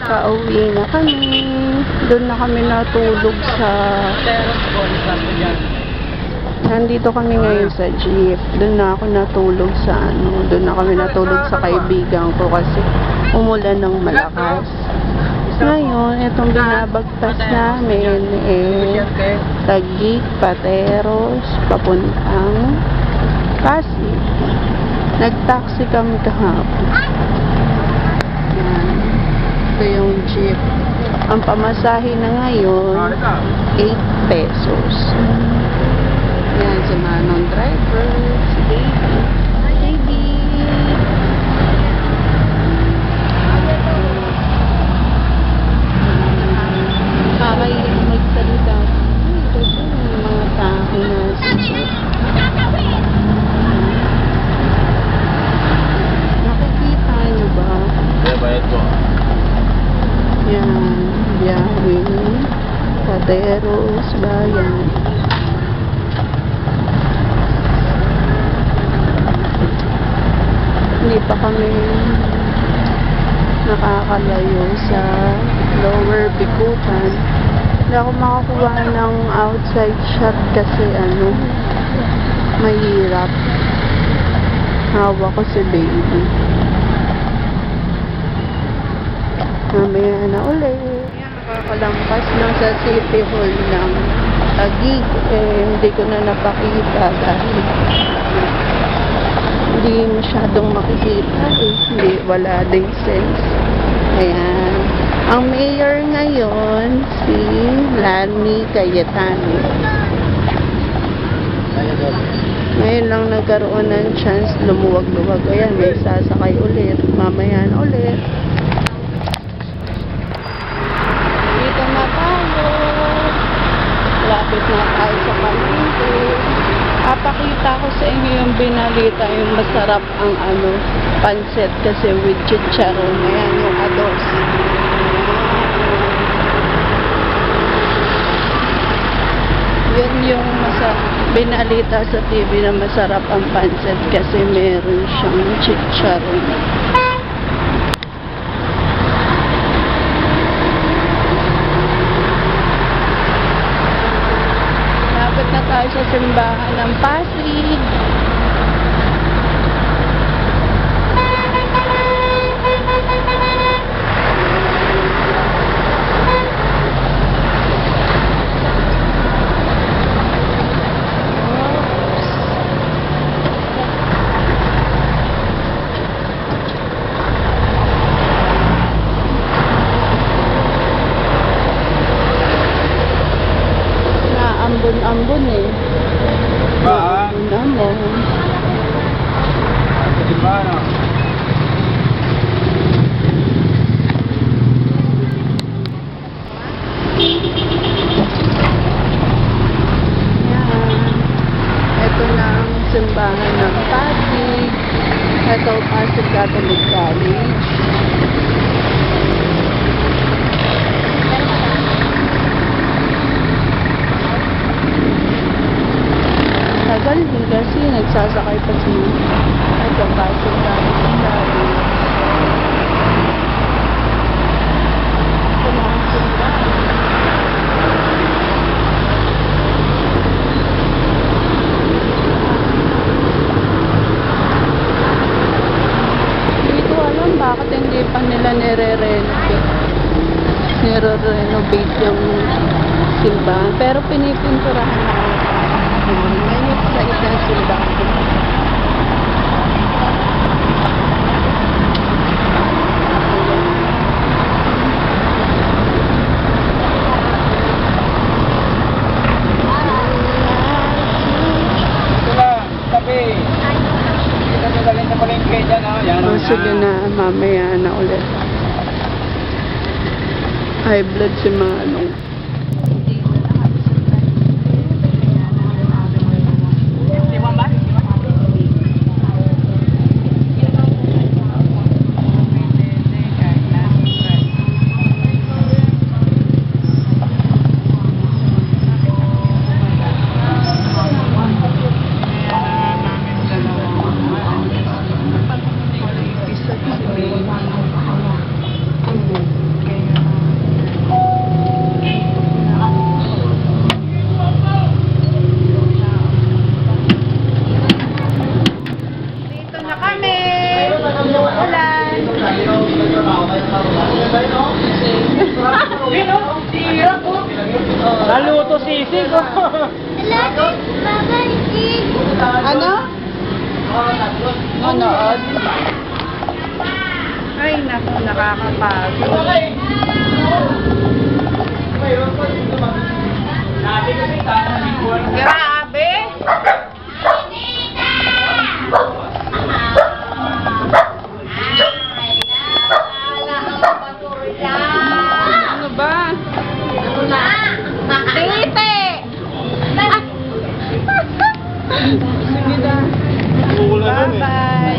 Nakauwi na kami. Doon na kami natulog sa... Nandito kami ngayon sa jeep. Doon na ako natulog sa ano. Doon na kami natulog sa kaibigan ko kasi umulan ng malakas. Ngayon, itong binabagtas namin Taguig, Pateros, papuntang Pasig. Nag-taxi kami kahapon. Yan. Ito yung jeep. Ang pamasahe na ngayon, 8 pesos. Yan, si Manong driver, si Baby. Hi, Baby! Kakahilig magsalita. Ito yung mga tao na sa jeep. Nakikita nyo ba? Bayad ko. Yan, biyahe. Pateros, bayan. Hindi pa kami nakakalayo sa Lower Bikutan. Hindi ako makakuha ng outside shot kasi ano, mahirap. Hawak ko si Baby. Mamaya na ulit. Nakakalampas lang sa City Hall ng Taguig. Hindi ko na napakita dahil hindi masyadong makikita hindi, wala ding sense. Ayan. Ang mayor ngayon, si Lani Cayetano. Ngayon lang nagkaroon ng chance lumuwag-luwag. Ayan, may sasakay ulit. Mamaya na ulit. Dito na tayo. Lapit na tayo sa palengke. Papakita ko sa inyo yung binalita, yung masarap ang ano, pancit kasi with chicharon. Ayan yung ados. Yan yung binalita sa TV na masarap ang pancit kasi meron siyang chicharon. Lapit na tayo sa simbahan ng Pasig. Ambon eh. Ba? Ambon. Di ba na? Yan. Ito na ang simbahan ng Pasig. Ito Pasig Catholic College. Tagal din kasi nagsasakay pa si ito Pasig Catholic College. Ito na ang simbahan. Hindi ko alam bakit hindi pa nila nire-renovate yung simbahan. Pero pinipinturahan na ako. Ngayon sa isang simbahan. Sige na, mamaya na ulit. High blood si Manong. Naluto sisig. Ano? Manood? Ay, naku, nakakapagod. Grabe! Ano ba? Tite! Sige na. Umuulan nun eh. Bye-bye!